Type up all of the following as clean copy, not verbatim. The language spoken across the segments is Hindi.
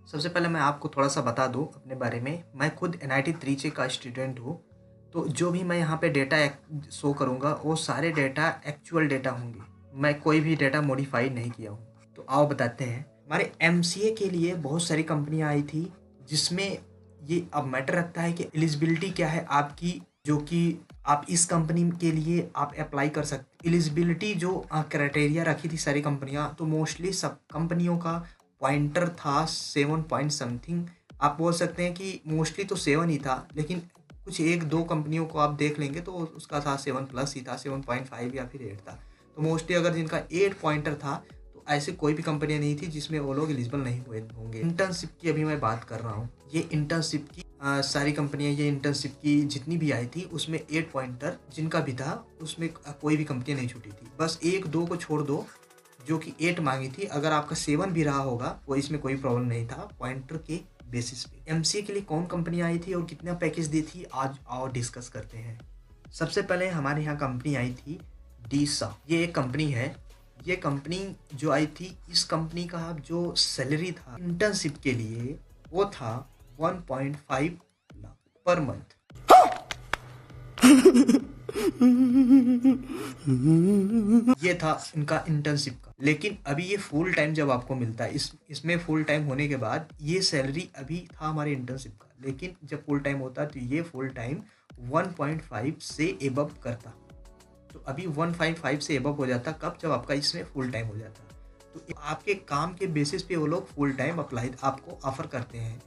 सबसे पहले मैं आपको थोड़ा-सा बता दूँ अपने बारे में। मैं खुद एनआईटी त्रिची का स्टूडेंट हूँ। तो जो भी मैं यहाँ पे डेटा शो करूँगा, वो सारे डेटा एक्चुअल डेटा होंगे। मैं कोई भी डेटा मॉडिफ़ाई नहीं किया हूँ। तो आओ बताते हैं। हमारे एमसीए के लिए बहुत सारी कंपनियाँ आई थी, जिसमें ये अब मैटर रखता है कि एलिजिबिलिटी क्या है आपकी, जो कि आप इस कंपनी के लिए आप अप्लाई कर सकते। एलिजिबिलिटी जो क्राइटेरिया रखी थी सारी कंपनियाँ, तो मोस्टली सब कंपनियों का पॉइंटर था 7 पॉइंट समथिंग। आप बोल सकते हैं कि मोस्टली तो 7 ही था, लेकिन कुछ 1-2 कंपनियों को आप देख लेंगे तो उसका था 7 प्लस ही था, 7.5 या फिर 8 था। तो मोस्टली अगर जिनका 8 पॉइंटर था, तो ऐसे कोई भी कंपनियाँ नहीं थी जिसमें वो लोग एलिजिबल नहीं हुए होंगे। इंटर्नशिप की अभी मैं बात कर रहा हूँ। ये इंटर्नशिप की सारी कंपनियाँ, ये इंटर्नशिप की जितनी भी आई थी, उसमें 8 पॉइंटर जिनका भी था, उसमें कोई भी कंपनी नहीं छूटी थी। बस 1-2 को छोड़ दो जो कि 8 मांगी थी। अगर आपका 7 भी रहा होगा, वो इसमें कोई प्रॉब्लम नहीं था पॉइंटर के बेसिस पे। एमसीए के लिए कौन कंपनी आई थी और कितना पैकेज दी थी, आज आओ डिस्कस करते हैं। सबसे पहले हमारे यहाँ कंपनी आई थी डीसा। ये एक कंपनी है। ये कंपनी जो आई थी, इस कंपनी का जो सैलरी था इंटर्नशिप के लिए, वो था 1.5 लाख पर मंथ। ये था इनका इंटर्नशिप का। लेकिन अभी ये फुल टाइम जब आपको मिलता है, इसमें फुल टाइम होने के बाद ये सैलरी अभी था हमारे इंटर्नशिप का, लेकिन जब फुल टाइम होता तो ये फुल टाइम 1.5 से एबव करता। तो अभी 1.5 से एबव हो जाता कब, जब आपका इसमें फुल टाइम हो जाता। तो आपके काम के बेसिस पे वो लोग फुल टाइम अप्लाई आपको ऑफर करते हैं।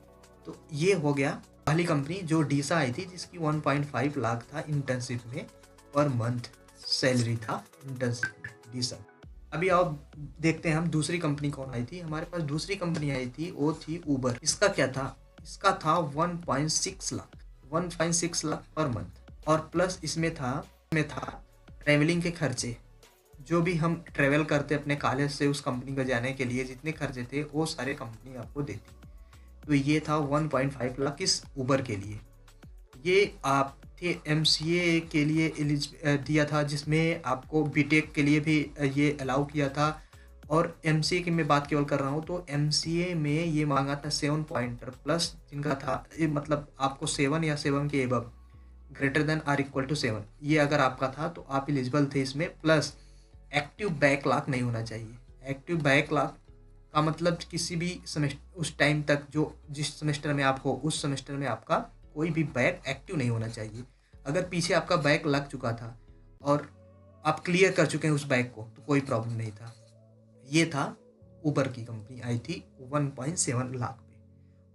तो ये हो गया पहली कंपनी जो डीसा आई थी, जिसकी 1.5 लाख था इंटर्नशिप में पर मंथ सैलरी था इंटर्नशिप में, डीसा। अभी आओ देखते हैं हम दूसरी कंपनी कौन आई थी। हमारे पास दूसरी कंपनी आई थी, वो थी उबर। इसका क्या था, इसका था 1.6 लाख, 1.6 लाख पर मंथ। और प्लस इसमें था ट्रैवलिंग के खर्चे। जो भी हम ट्रैवल करते अपने कॉलेज से उस कंपनी को जाने के लिए जितने खर्चे थे, वो सारे कंपनी आपको देती। तो ये था 1.5 लाख इस उबर के लिए। ये आप थे एमसीए के लिए दिया था, जिसमें आपको बीटेक के लिए भी ये अलाउ किया था। और एमसीए की मैं बात केवल कर रहा हूँ, तो एमसीए में ये मांगा था 7 पॉइंटर प्लस, जिनका था मतलब आपको 7 या 7 के above, greater than or equal to 7, ये अगर आपका था तो आप एलिजिबल थे इसमें। प्लस एक्टिव बैकलॉग नहीं होना चाहिए। एक्टिव बैकलॉग का मतलब किसी भी सेमेस्टर उस टाइम तक जो जिस सेमेस्टर में आप हो, उस सेमेस्टर में आपका कोई भी बैक एक्टिव नहीं होना चाहिए। अगर पीछे आपका बैक लग चुका था और आप क्लियर कर चुके हैं उस बैक को, तो कोई प्रॉब्लम नहीं था। ये था उबर की कंपनी आई थी 1.7 लाख पे।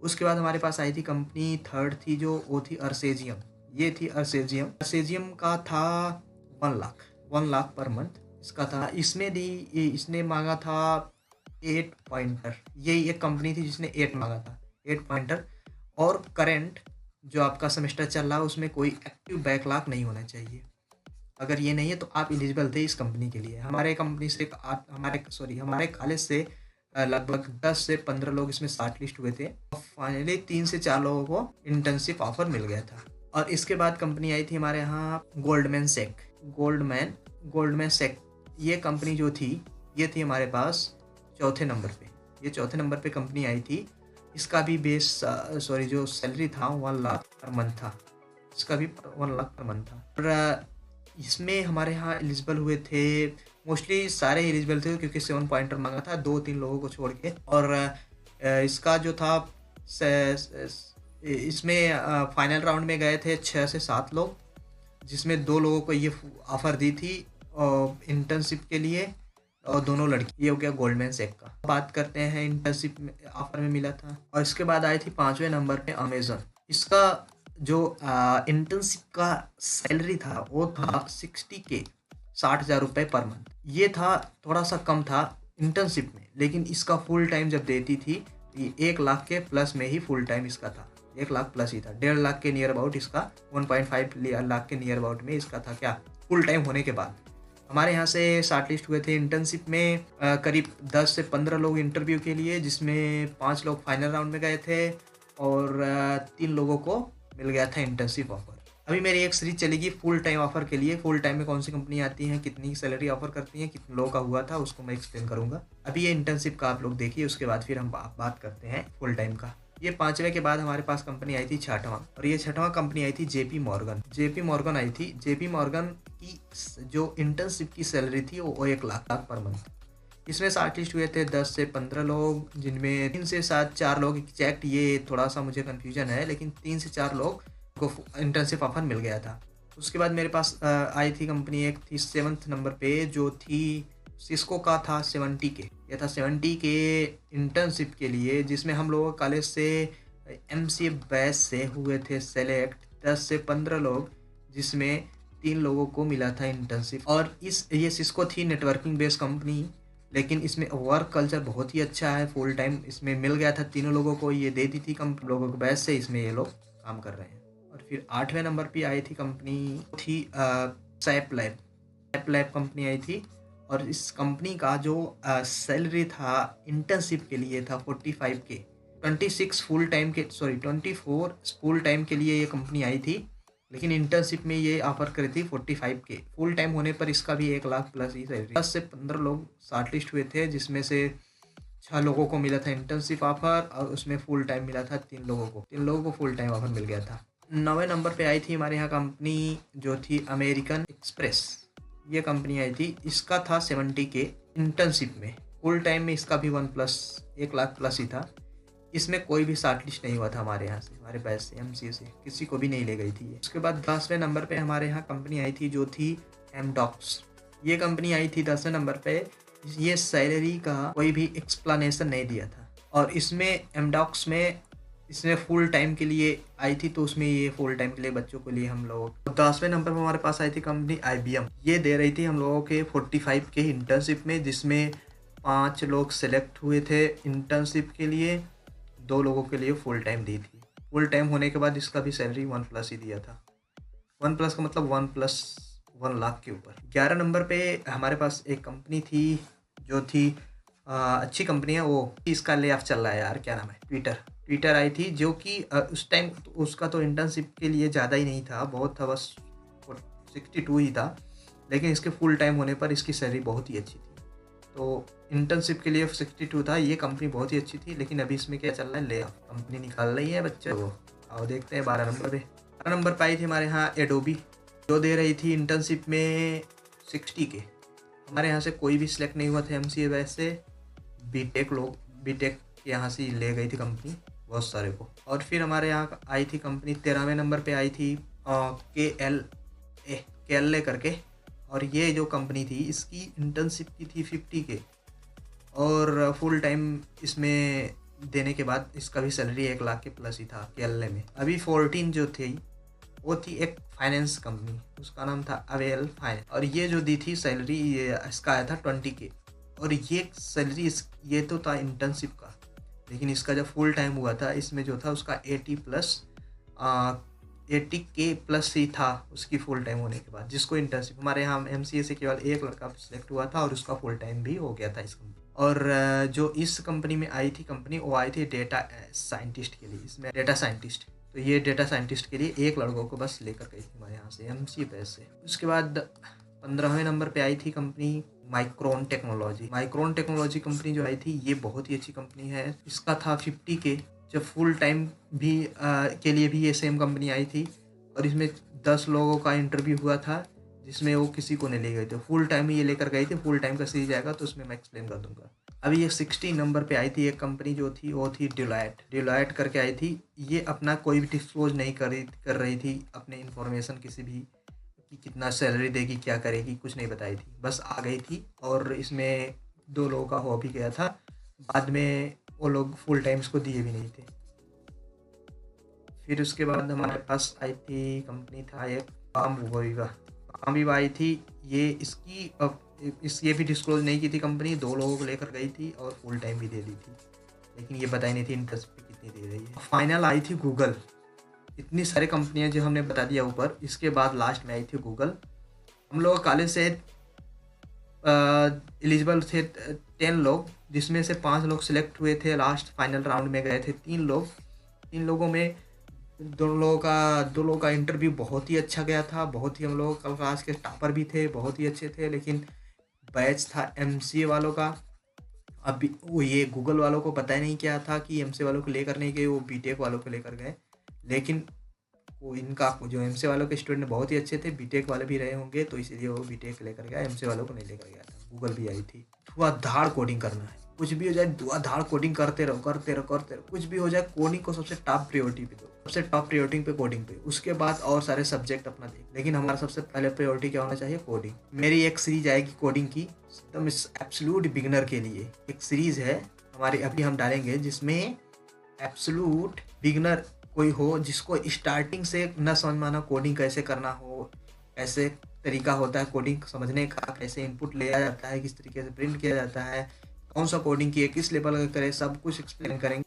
उसके बाद हमारे पास आई थी कंपनी थर्ड थी, जो वो थी अर्सेजियम। ये थी अर्सेजियम का था 1 लाख पर मंथ इसका था। इसने मांगा था 8 पॉइंटर। यही एक कंपनी थी जिसने 8 मांगा था, 8 पॉइंटर। और करंट जो आपका सेमेस्टर चल रहा है, उसमें कोई एक्टिव बैकलॉग नहीं होना चाहिए। अगर ये नहीं है तो आप एलिजिबल थे इस कंपनी के लिए। हमारे कंपनी से हमारे कॉलेज से लगभग 10 से 15 लोग इसमें शॉर्ट लिस्ट हुए थे। फाइनली 3 से 4 लोगों को इंटर्नशिप ऑफर मिल गया था। और इसके बाद कंपनी आई थी हमारे यहाँ गोल्डमैन सेक। ये कंपनी जो थी, ये थी हमारे पास चौथे नंबर पे। ये चौथे नंबर पे कंपनी आई थी। इसका भी जो सैलरी था 1 लाख पर मंथ था। इसका भी 1 लाख पर मंथ था। और इसमें हमारे यहाँ एलिजिबल हुए थे, मोस्टली सारे एलिजिबल थे क्योंकि 7 पॉइंटर मांगा था, 2-3 लोगों को छोड़ के। और इसका जो था इसमें फाइनल राउंड में गए थे 6 से 7 लोग, जिसमें 2 लोगों को ये ऑफर दी थी इंटर्नशिप के लिए, और दोनों लड़की। ये हो गया गोल्डमैन सेक का। बात करते हैं इंटर्नशिप में ऑफर में मिला था। और इसके बाद आई थी 5वें नंबर पे अमेजन। इसका जो इंटर्नशिप का सैलरी था, वो था 60K, 60,000 रुपये पर मंथ। ये था थोड़ा सा कम था इंटर्नशिप में, लेकिन इसका फुल टाइम जब देती थी, ये 1 लाख के प्लस में ही फुल टाइम इसका था। 1 लाख प्लस ही था, 1.5 लाख के नियर अबाउट इसका, 1.5 लाख के नियर अबाउट में इसका था क्या, फुल टाइम होने के बाद। हमारे यहाँ से शॉर्ट लिस्ट हुए थे इंटर्नशिप में करीब 10 से 15 लोग इंटरव्यू के लिए, जिसमें 5 लोग फाइनल राउंड में गए थे और 3 लोगों को मिल गया था इंटर्नशिप ऑफर। अभी मेरी एक सीरीज चलेगी फुल टाइम ऑफर के लिए। फुल टाइम में कौन सी कंपनी आती हैं, कितनी सैलरी ऑफर करती हैं, कितने लोगों का हुआ था, उसको मैं एक्सप्लेन करूंगा। अभी ये इंटर्नशिप का आप लोग देखिए, उसके बाद फिर हम बात करते हैं फुल टाइम का। ये 5वें के बाद हमारे पास कंपनी आई थी 6वां, और ये 6वां कंपनी आई थी जेपी मॉर्गन। जेपी मॉर्गन आई थी। जेपी मॉर्गन की जो इंटर्नशिप की सैलरी थी वो 1 लाख पर मंथ। इसमें शॉर्टलिस्ट हुए थे 10 से 15 लोग, जिनमें 3 से 7 4 लोग एग्जैक्ट, ये थोड़ा सा मुझे कन्फ्यूजन है, लेकिन 3 से 4 लोग को इंटर्नशिप ऑफर मिल गया था। उसके बाद मेरे पास आई थी कंपनी, एक थी 7th नंबर पे, जो थी सिस्को का था 70 के। यह था 70 के इंटर्नशिप के लिए, जिसमें हम लोग कॉलेज से एमसीए बैच से हुए थे सेलेक्ट 10 से 15 लोग, जिसमें 3 लोगों को मिला था इंटर्नशिप। और ये सिस्को थी नेटवर्किंग बेस्ड कंपनी, लेकिन इसमें वर्क कल्चर बहुत ही अच्छा है। फुल टाइम इसमें मिल गया था तीनों लोगों को, ये दे दी थी कंपनी लोगों को बैच से, इसमें ये लोग काम कर रहे हैं। और फिर 8वें नंबर पे आई थी कंपनी, थी SAP lab. SAP lab company आई थी, और इस कंपनी का जो सैलरी था इंटर्नशिप के लिए था 45 के। 26 फुल टाइम के, सॉरी 24 फुल टाइम के लिए ये कंपनी आई थी, लेकिन इंटर्नशिप में ये ऑफर करी थी 45 के। फुल टाइम होने पर इसका भी 1 लाख प्लस ही सैलरी। 10 से 15 लोग शॉर्टलिस्ट हुए थे, जिसमें से 6 लोगों को मिला था इंटर्नशिप ऑफर, और उसमें फुल टाइम मिला था 3 लोगों को फुल टाइम ऑफर मिल गया था। 9वें नंबर पे आई थी हमारे यहाँ कंपनी, जो थी अमेरिकन एक्सप्रेस। ये कंपनी आई थी, इसका था 70 के इंटर्नशिप में। फुल टाइम में इसका भी 1 लाख प्लस ही था। इसमें कोई भी शॉर्टलिस्ट नहीं हुआ था हमारे यहाँ से, हमारे बैच से, एमसीए से किसी को भी नहीं ले गई थी ये। उसके बाद 10वें नंबर पे हमारे यहाँ कंपनी आई थी, जो थी एमडॉक्स। ये कंपनी आई थी 10वें नंबर पे। ये सैलरी का कोई भी एक्सप्लेनेशन नहीं दिया था, और इसमें एमडॉक्स में इसमें फुल टाइम के लिए आई थी, तो उसमें ये फुल टाइम के लिए बच्चों के लिए हम लोग। 10वें नंबर पर हमारे पास आई थी कंपनी IBM। ये दे रही थी हम लोगों के 45 के इंटर्नशिप में, जिसमें 5 लोग सेलेक्ट हुए थे इंटर्नशिप के लिए, 2 लोगों के लिए फुल टाइम दी थी। फुल टाइम होने के बाद इसका भी सैलरी 1+ ही दिया था। 1+ का मतलब 1+1 लाख के ऊपर। 11 नंबर पे हमारे पास एक कंपनी थी, जो थी अच्छी कंपनी है वो, इसका ले ऑफ चल रहा है यार, क्या नाम है, ट्विटर आई थी, जो कि उस टाइम उसका तो इंटर्नशिप के लिए ज़्यादा ही नहीं था, बहुत था, बस 62 ही था, लेकिन इसके फुल टाइम होने पर इसकी सैलरी बहुत ही अच्छी थी। तो इंटर्नशिप के लिए 62 था। ये कंपनी बहुत ही अच्छी थी, लेकिन अभी इसमें क्या चल रहा है, ले ऑफ, कंपनी निकाल रही है बच्चे को। आओ देखते हैं 12 नंबर पे। 12 नंबर पे आई थी हमारे यहाँ एडोबी, जो दे रही थी इंटर्नशिप में 60 के। हमारे यहाँ से कोई भी सिलेक्ट नहीं हुआ था एमसीए बैच से, बीटेक यहाँ से ले गई थी कंपनी बहुत सारे को। और फिर हमारे यहाँ आई थी कंपनी 13वें नंबर पे आई थी KLA करके, और ये जो कंपनी थी इसकी इंटर्नशिप की थी 50 के, और फुल टाइम इसमें देने के बाद इसका भी सैलरी 1 लाख के प्लस ही था KLA में। अभी 14 जो थी वो थी एक फाइनेंस कंपनी, उसका नाम था अवेल फाइनेंस, और ये जो दी थी सैलरी, ये इसका आया था 20 के। और ये सैलरी ये तो था इंटर्नशिप का, लेकिन इसका जब फुल टाइम हुआ था, इसमें जो था उसका 80 के प्लस ही था उसकी फुल टाइम होने के बाद। जिसको इंटर्नशिप, हमारे यहाँ एमसीए से केवल एक लड़का सिलेक्ट हुआ था, और उसका फुल टाइम भी हो गया था इस कंपनी। और जो इस कंपनी में आई थी कंपनी, वो आई थी डेटा साइंटिस्ट के लिए, इसमें डेटा साइंटिस्ट। तो ये डेटा साइंटिस्ट के लिए एक लड़कों को बस लेकर गई थी हमारे यहाँ से एमसीए बैच से। उसके बाद 15वें नंबर पे आई थी company micron technology. Micron technology company जो आई थी, ये बहुत ही अच्छी कंपनी है। इसका था 50 के। जब फुल टाइम भी के लिए भी ये सेम कंपनी आई थी, और इसमें 10 लोगों का इंटरव्यू हुआ था, जिसमें वो किसी को नहीं ले गए थे। फुल टाइम ही ये लेकर गए थे। फुल टाइम का सीरीज आएगा तो उसमें मैं एक्सप्लेन कर दूंगा। अभी ये 16 नंबर पे आई थी एक कंपनी, जो थी वो थी डिलॉयट करके आई थी। ये अपना कोई भी डिस्क्लोज नहीं कर रही थी अपने इन्फॉर्मेशन किसी भी, कि कितना सैलरी देगी, क्या करेगी, कुछ नहीं बताई थी, बस आ गई थी। और इसमें 2 लोगों का हो भी गया था, बाद में वो लोग फुल टाइम इसको दिए भी नहीं थे। फिर उसके बाद हमारे पास आई थी कंपनी था एक पामविवा आई थी। ये ये भी डिस्क्लोज नहीं की थी कंपनी, 2 लोगों को लेकर गई थी और फुल टाइम भी दे दी थी, लेकिन ये बताई नहीं थी इंटर्नशिप कितनी दे रही है। फाइनल आई थी गूगल। इतनी सारी कंपनियां जो हमने बता दिया ऊपर, इसके बाद लास्ट में आई थी गूगल। हम लोग कॉलेज से एलिजिबल थे 10 लोग, जिसमें से 5 लोग सिलेक्ट हुए थे, लास्ट फाइनल राउंड में गए थे 3 लोग। 3 लोगों में दो लोगों का इंटरव्यू बहुत ही अच्छा गया था, बहुत ही हम लोग क्लास के टॉपर भी थे, बहुत ही अच्छे थे, लेकिन बैच था एमसीए वालों का। अभी वो ये गूगल वालों को पता ही नहीं क्या था कि एमसीए वालों को लेकर नहीं गए, वो बीटेक वालों को लेकर गए। लेकिन वो इनका जो एमसीए वालों के स्टूडेंट बहुत ही अच्छे थे, बीटेक वाले भी रहे होंगे, तो इसीलिए वो बीटेक लेकर गया, एमसीए वालों को नहीं लेकर गया था। गूगल भी आई थी। धुआंधार कोडिंग करना है, कुछ भी हो जाए धुआंधार कोडिंग करते रहो करते रहो करते रहो, कुछ भी हो जाए कोडिंग को सबसे टॉप प्रायोरिटी पे दो, सबसे टॉप प्रायोरिटी पे कोडिंग पे, उसके बाद और सारे सब्जेक्ट अपना देख। लेकिन हमारा सबसे पहले प्रायोरिटी क्या होना चाहिए? कोडिंग। मेरी एक सीरीज आएगी कोडिंग की, एकदम एब्सोल्यूट बिगिनर के लिए एक सीरीज है हमारी, अभी हम डालेंगे, जिसमें एब्सोल्यूट बिगिनर कोई हो जिसको स्टार्टिंग से न समझ में आना कोडिंग कैसे करना हो, कैसे तरीका होता है कोडिंग समझने का, कैसे इनपुट लिया जाता है, किस तरीके से प्रिंट किया जाता है, कौन सा कोडिंग किए, किस लेवल का करे, सब कुछ एक्सप्लेन करेंगे।